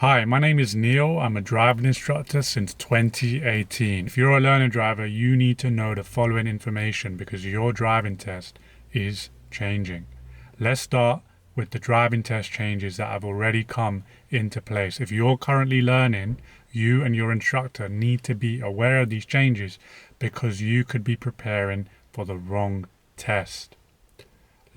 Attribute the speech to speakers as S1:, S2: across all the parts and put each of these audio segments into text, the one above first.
S1: Hi, my name is Neil. I'm a driving instructor since 2018. If you're a learner driver, you need to know the following information because your driving test is changing. Let's start with the driving test changes that have already come into place. If you're currently learning, you and your instructor need to be aware of these changes because you could be preparing for the wrong test.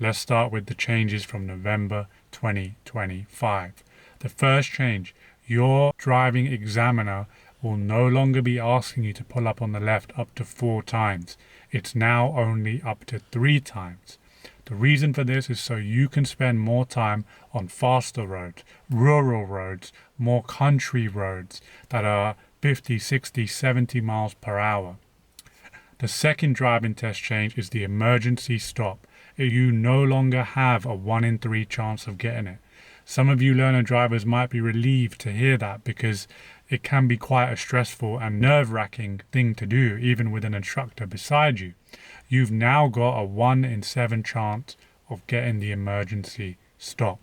S1: Let's start with the changes from November 2025. The first change, your driving examiner will no longer be asking you to pull up on the left up to 4 times. It's now only up to 3 times. The reason for this is so you can spend more time on faster roads, rural roads, more country roads that are 50, 60, 70 miles per hour. The second driving test change is the emergency stop. You no longer have a 1 in 3 chance of getting it. Some of you learner drivers might be relieved to hear that because it can be quite a stressful and nerve-wracking thing to do, even with an instructor beside you. You've now got a 1 in 7 chance of getting the emergency stop.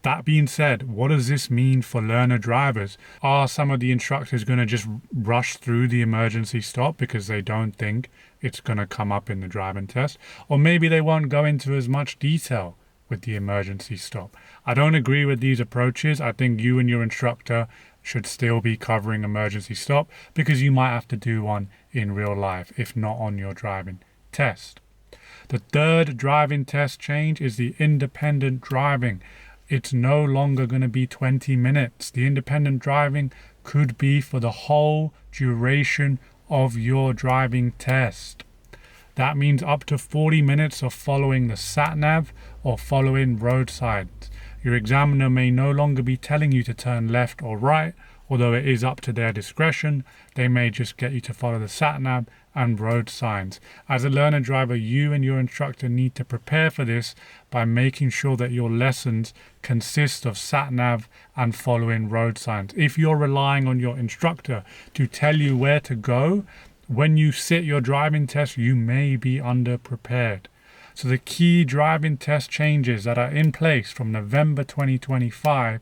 S1: That being said, what does this mean for learner drivers? Are some of the instructors going to just rush through the emergency stop because they don't think it's going to come up in the driving test? Or maybe they won't go into as much detail with the emergency stop. I don't agree with these approaches. I think you and your instructor should still be covering emergency stop because you might have to do one in real life, if not on your driving test. The third driving test change is the independent driving. It's no longer going to be 20 minutes. The independent driving could be for the whole duration of your driving test. That means up to 40 minutes of following the sat-nav or following road signs. Your examiner may no longer be telling you to turn left or right, although it is up to their discretion. They may just get you to follow the sat-nav and road signs. As a learner driver, you and your instructor need to prepare for this by making sure that your lessons consist of sat-nav and following road signs. If you're relying on your instructor to tell you where to go, when you sit your driving test, you may be underprepared. So the key driving test changes that are in place from November 2025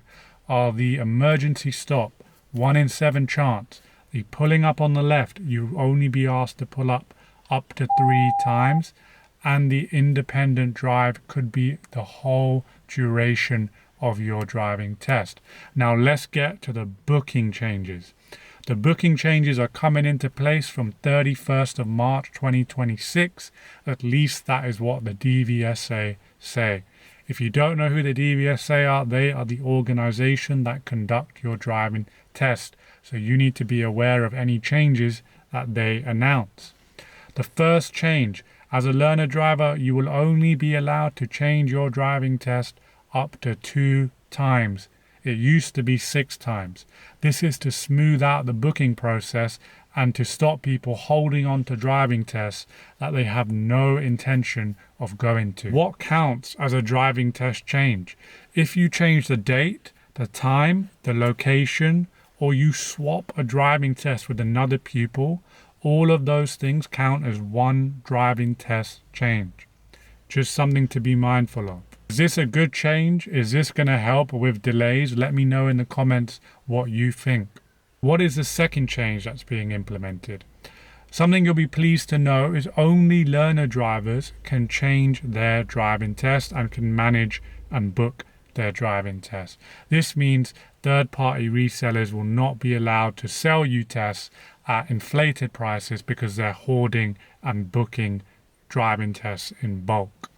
S1: are the emergency stop, 1 in 7 chance. The pulling up on the left, you only be asked to pull up to 3 times. And the independent drive could be the whole duration of your driving test. Now let's get to the booking changes. The booking changes are coming into place from 31st of March 2026. At least that is what the DVSA say. If you don't know who the DVSA are, they are the organization that conduct your driving test. So you need to be aware of any changes that they announce. The first change, as a learner driver, you will only be allowed to change your driving test up to 2 times. It used to be 6 times. This is to smooth out the booking process and to stop people holding on to driving tests that they have no intention of going to. What counts as a driving test change? If you change the date, the time, the location, or you swap a driving test with another pupil, all of those things count as one driving test change. Just something to be mindful of. Is this a good change? Is this going to help with delays? Let me know in the comments what you think. What is the second change that's being implemented? Something you'll be pleased to know is only learner drivers can change their driving test and can manage and book their driving test. This means third-party resellers will not be allowed to sell you tests at inflated prices because they're hoarding and booking driving tests in bulk.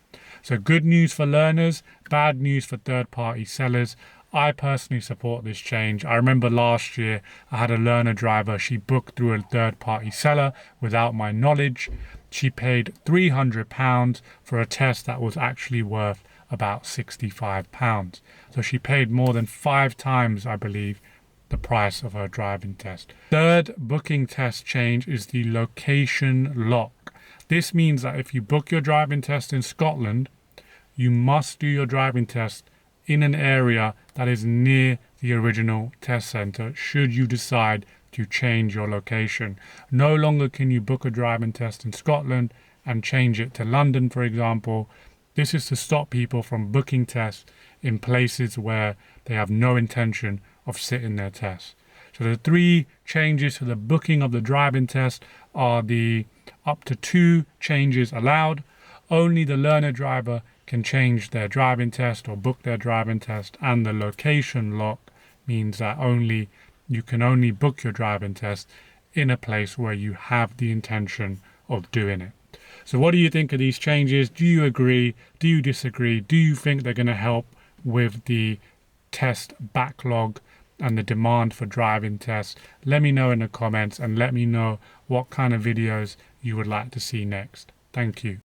S1: So good news for learners, bad news for third-party sellers. I personally support this change. I remember last year I had a learner driver. She booked through a third-party seller without my knowledge. She paid £300 for a test that was actually worth about £65. So she paid more than 5 times, I believe, the price of her driving test. Third booking test change is the location lock. This means that if you book your driving test in Scotland, you must do your driving test in an area that is near the original test centre should you decide to change your location. No longer can you book a driving test in Scotland and change it to London, for example. This is to stop people from booking tests in places where they have no intention of sitting their test. So the 3 changes to the booking of the driving test are the up to 2 changes allowed. Only the learner driver can change their driving test or book their driving test, and the location lock means that you can only book your driving test in a place where you have the intention of doing it. So what do you think of these changes? Do you agree? Do you disagree? Do you think they're going to help with the test backlog and the demand for driving tests? Let me know in the comments, and let me know what kind of videos you would like to see next. Thank you.